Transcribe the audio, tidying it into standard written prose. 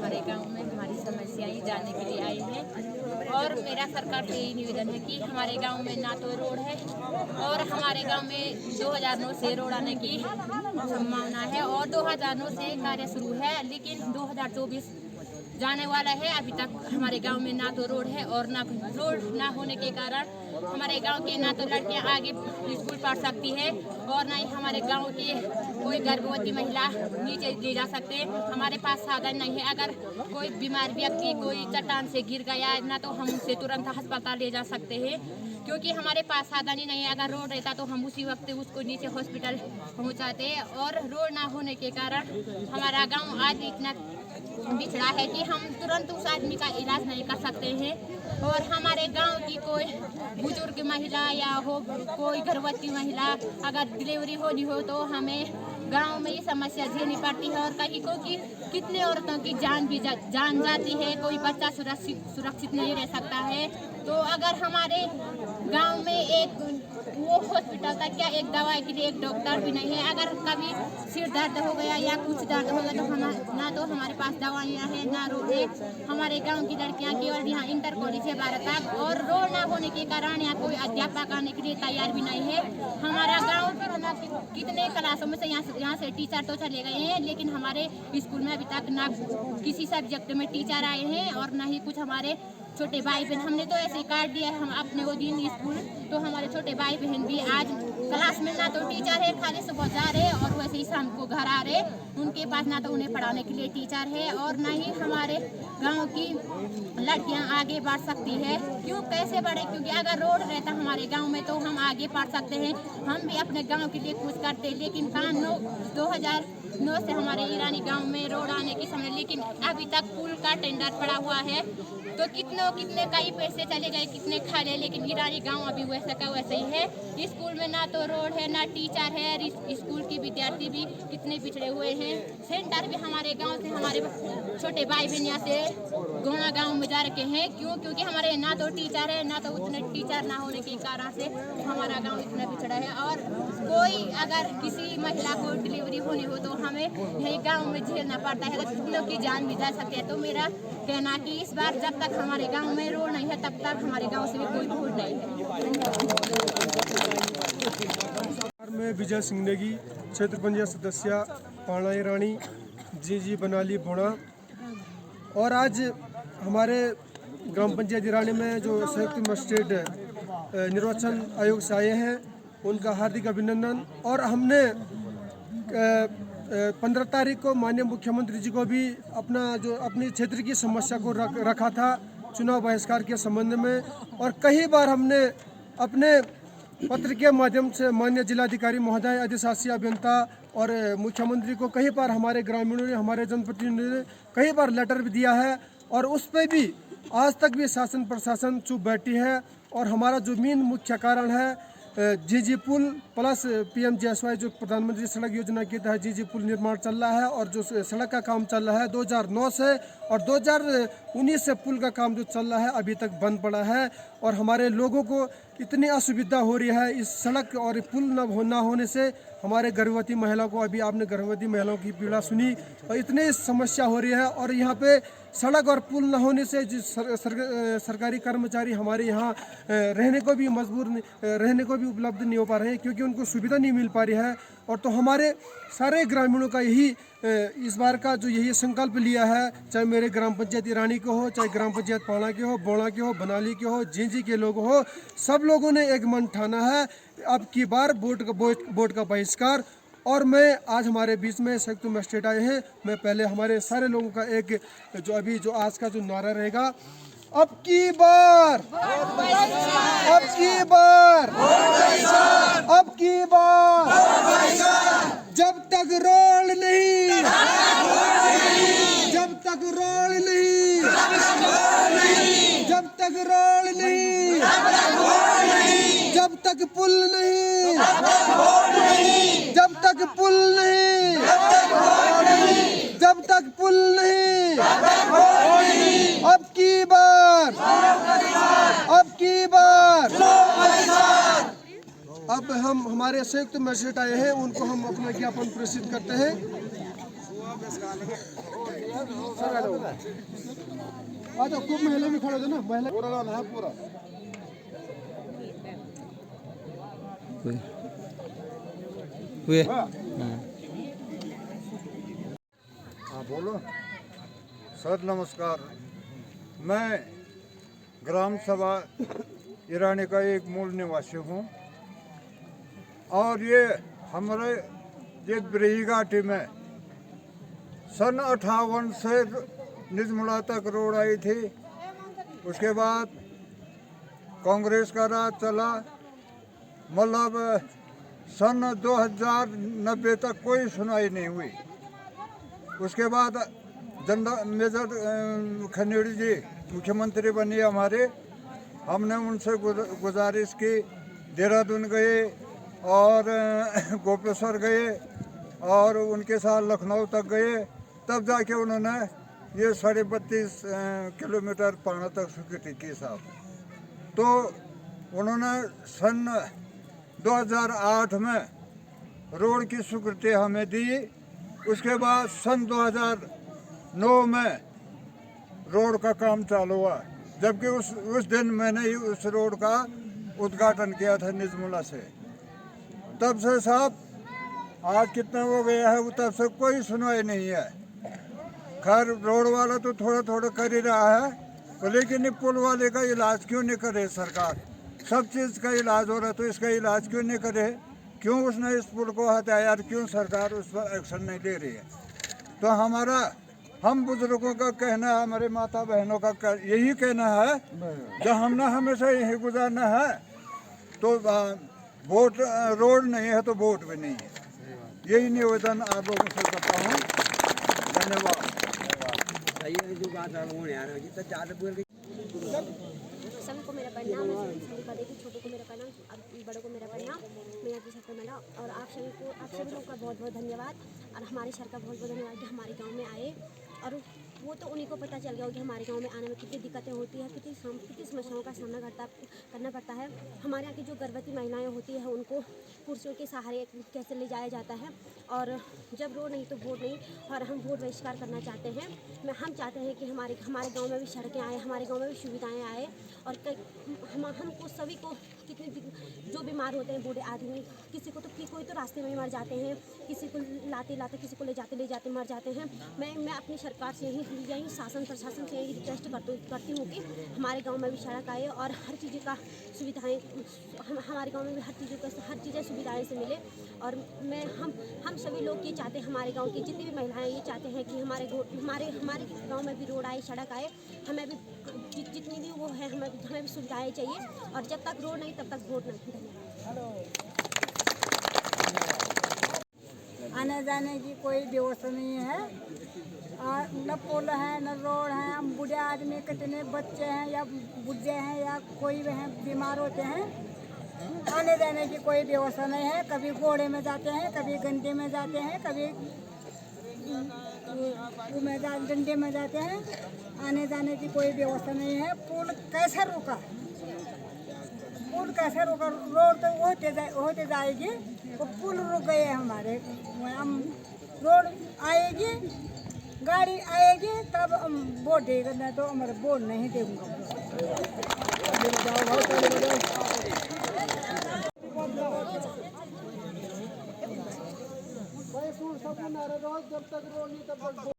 हमारे गांव में हमारी समस्याएं जानने के लिए आए हैं और मेरा सरकार से यही निवेदन है कि हमारे गांव में ना तो रोड है और हमारे गांव में 2009 से रोड आने की संभावना है और 2009 से कार्य शुरू है, लेकिन 2024 जाने वाला है। अभी तक हमारे गांव में ना तो रोड है और ना रोड ना होने के कारण हमारे गांव के ना तो लड़कियां आगे स्कूल पढ़ सकती है और ना ही हमारे गांव के कोई गर्भवती महिला नीचे ले जा सकते। हमारे पास साधन नहीं है, अगर कोई बीमार व्यक्ति कोई चट्टान से गिर गया ना तो हम उसे तुरंत अस्पताल ले जा सकते हैं, क्योंकि हमारे पास साधन ही नहीं है। अगर रोड रहता तो हम उसी वक्त उसको नीचे हॉस्पिटल पहुंचाते और रोड ना होने के कारण हमारा गांव आज इतना बिछड़ा है कि हम तुरंत उस आदमी का इलाज नहीं कर सकते हैं और हमारे गांव की कोई बुजुर्ग महिला या हो कोई गर्भवती महिला अगर डिलीवरी होनी हो तो हमें गांव में ये समस्या झेलनी पड़ती है और कहीं को कि कितने औरतों की जान भी जान जाती है, कोई बच्चा सुरक्षित नहीं रह सकता है। तो अगर हमारे गांव में एक वो हॉस्पिटल था क्या, एक दवाई के लिए एक डॉक्टर भी नहीं है। अगर कभी सिर दर्द हो गया या कुछ दर्द हो गया तो ना तो हमारे पास दवाइयाँ हैं ना रोड है। हमारे गांव की लड़कियां केवल यहाँ इंटर कॉलेज है 12 तक और रोड ना होने के कारण यहाँ कोई अध्यापक आने के लिए तैयार भी नहीं है। हमारा गाँव कितने क्लासों में से यहाँ से टीचर तो चले गए हैं, लेकिन हमारे स्कूल में अभी तक ना किसी सब्जेक्ट में टीचर आए हैं और ना ही कुछ हमारे छोटे भाई बहन। हमने तो ऐसे काट दिया है हम अपने वो दिन स्कूल, तो हमारे छोटे भाई बहन भी आज क्लास में ना तो टीचर है, खाली सुबह जा रहे और वैसे ही शाम को घर आ रहे। उनके पास ना तो उन्हें पढ़ाने के लिए टीचर है और ना ही हमारे गांव की लड़कियां आगे बढ़ सकती है। क्यों कैसे बढ़े, क्योंकि अगर रोड रहता हमारे गांव में तो हम आगे बढ़ सकते हैं, हम भी अपने गांव के लिए कुछ करते। लेकिन 2009 से हमारे ईरानी गांव में रोड आने की समय, लेकिन अभी तक पुल का टेंडर पड़ा हुआ है तो कितने कई पैसे चले गए, कितने खा ले, लेकिन ईरानी गांव अभी वैसा का वैसे ही है। स्कूल में ना तो रोड है ना टीचर है, स्कूल के विद्यार्थी भी कितने पिछड़े हुए हैं। सेंटर भी हमारे गांव से हमारे छोटे भाई बहन यहाँ से गोना गांव में जा रखे हैं। क्यों, क्योंकि हमारे ना तो टीचर है ना तो उतने टीचर ना होने के कारण से हमारा गाँव इतना पिछड़ा है। और कोई अगर किसी महिला को डिलीवरी होनी हो तो हमें यही गाँव में झेलना पड़ता है, कितनों की जान भी जा सकती है। तो मेरा कहना कि इस बार जब तक हमारे गांव में रोड नहीं है तब तक हमारे गांव से भी कोई वोट नहीं है। मैं विजय सिंह नेगी, क्षेत्र पंचायत सदस्य पाणा ईरानी जी बनाली भोणा। और आज हमारे ग्राम पंचायत ईरानी में जो संयुक्त मजिस्ट्रेट निर्वाचन आयोग से आए हैं उनका हार्दिक अभिनंदन। और हमने 15 तारीख को माननीय मुख्यमंत्री जी को भी अपनी क्षेत्र की समस्या को रखा था चुनाव बहिष्कार के संबंध में। और कई बार हमने अपने पत्र के माध्यम से माननीय जिलाधिकारी महोदय, अधिशासी अभियंता और मुख्यमंत्री को कई बार हमारे ग्रामीणों ने, हमारे जनप्रतिनिधियों ने कई बार लेटर भी दिया है और उस पर भी आज तक भी शासन प्रशासन चुप बैठी है। और हमारा जो मेन मुख्य कारण है जीजी पुल प्लस PMGSY जो प्रधानमंत्री सड़क योजना के तहत जीजी पुल निर्माण चल रहा है और जो सड़क का काम चल रहा है 2009 से और 2019 से पुल का काम जो चल रहा है अभी तक बंद पड़ा है। और हमारे लोगों को इतनी असुविधा हो रही है इस सड़क और पुल न होने से। हमारे गर्भवती महिलाओं को, अभी आपने गर्भवती महिलाओं की पीड़ा सुनी, और इतनी समस्या हो रही है। और यहाँ पे सड़क और पुल न होने से जो सरकारी कर्मचारी हमारे यहाँ रहने को भी उपलब्ध नहीं हो पा रहे हैं, क्योंकि उनको सुविधा नहीं मिल पा रही है। और तो हमारे सारे ग्रामीणों का यही इस बार का जो यही संकल्प लिया है, चाहे मेरे ग्राम पंचायत ईरानी को हो, चाहे ग्राम पंचायत पाणा के हो, बोणा के हो, बनाली के हो, जींजी के लोग हो, सब लोगों ने एक मन ठाना है अब की बार वोट का बहिष्कार। और मैं आज हमारे बीच में संयुक्त मजिस्ट्रेट आए हैं। मैं पहले हमारे सारे लोगों का एक जो आज का जो नारा रहेगा, अब की बार, अब की बार, अब की बार, जब तक रोड नहीं, जब तक रोड नहीं, जब तक रोड नहीं, जब तक पुल नहीं, जब तक पुल नहीं, जब तक पुल नहीं, अब की बार, अब की बार। अब हम हमारे संयुक्त मजिस्ट्रेट आए हैं, उनको हम अपना ज्ञापन प्रेषित करते हैं। सर आ जाओ, खूब महिला भी खड़े थे ना, महिला पूरा हाँ बोलो सर। नमस्कार, मैं ग्राम सभा ईरानी का एक मूल निवासी हूँ और ये हमारे ये ब्रही घाटी में सन 58 से निजमुला तक रोड आई थी। उसके बाद कांग्रेस का राज चला, मतलब सन 2090 तक कोई सुनाई नहीं हुई। उसके बाद मेजर खनेड़ी जी मुख्यमंत्री बनी हमारे, हमने उनसे गुजारिश की, देहरादून गए और गोपेश्वर गए और उनके साथ लखनऊ तक गए, तब जाके उन्होंने ये 32.5 किलोमीटर पाना तक स्वीकृति की साहब। तो उन्होंने सन 2008 में रोड की स्वीकृति हमें दी। उसके बाद सन 2009 में रोड का काम चालू हुआ, जबकि उस दिन मैंने ही उस रोड का उद्घाटन किया था निजमुला से। तब से साहब आज कितना हो गया है, तब से कोई सुनवाई नहीं है। खैर रोड वाला तो थोड़ा थोड़ा कर ही रहा है, लेकिन पुल वाले का इलाज क्यों नहीं करे सरकार? सब चीज़ का इलाज हो रहा है तो इसका इलाज क्यों नहीं करे? क्यों उसने इस पुल को हटाया? क्यों सरकार उस पर एक्शन नहीं ले रही है? तो हम बुजुर्गों का कहना है, हमारे माता बहनों का यही कहना है, जब हमने हमेशा यही गुजारना है तो वोट, रोड नहीं है तो वोट भी नहीं है। यही निवेदन आप लोगों से करता हूँ। धन्यवाद। सबको मेरा प्रणाम, सभी का देखिए, छोटों को मेरा प्रणाम, बड़ों को मेरा प्रणाम। मैं यहाँ की सरकार मैडम और आप सभी लोगों का बहुत बहुत धन्यवाद और हमारी सरकार बहुत बहुत धन्यवाद कि हमारे गांव में आए। और वो तो उन्हीं को पता चल गया कि हमारे गांव में आने में कितनी दिक्कतें होती है, कितनी समस्याओं का सामना करना पड़ता है। हमारे यहाँ की जो गर्भवती महिलाएं होती है उनको पुरुषों के सहारे कैसे ले जाया जाता है, और जब रोड नहीं तो वोट नहीं, और हम वोट बहिष्कार करना चाहते हैं। हम चाहते हैं कि हमारे गांव में भी सड़कें आए, हमारे गांव में भी सुविधाएं आए, और हमको सभी को, कितने जो बीमार होते हैं बूढ़े आदमी, किसी को तो कोई तो रास्ते में मर जाते हैं, किसी को लाते किसी को ले जाते मर जाते हैं। मैं अपनी सरकार से यही शासन प्रशासन से यही रिक्वेस्ट करती हूँ कि हमारे गांव में भी सड़क आए और हर चीज़ का सुविधाएं, हमारे गांव में भी हर चीज़ें सुविधाएं से मिले। और हम सभी लोग ये चाहते हैं, हमारे गांव की जितनी भी महिलाएं ये चाहते हैं कि हमारे गांव में भी रोड आए, सड़क आए। हमें भी जितनी भी वो है, हमें भी सुविधाएं चाहिए, और जब तक रोड नहीं तब तक वोट नहीं। आने जाने की कोई व्यवस्था नहीं है, न पुल है न रोड है। हम बूढ़े आदमी, कितने बच्चे हैं या बुढ़े हैं या कोई हैं बीमार होते हैं, आने जाने की कोई व्यवस्था नहीं है। कभी घोड़े में जाते हैं, कभी गंडे में जाते हैं, कभी डंडे में जाते हैं। आने जाने की कोई व्यवस्था नहीं है। पुल कैसे रुका? रोड तो होते जाएगी, वो पुल रुक गए हमारे। हम रोड आएगी, गाड़ी आएगी तब हम वोट देगा, नहीं तो हमारे वोट नहीं देंगे। जब तक रोड नहीं तब तक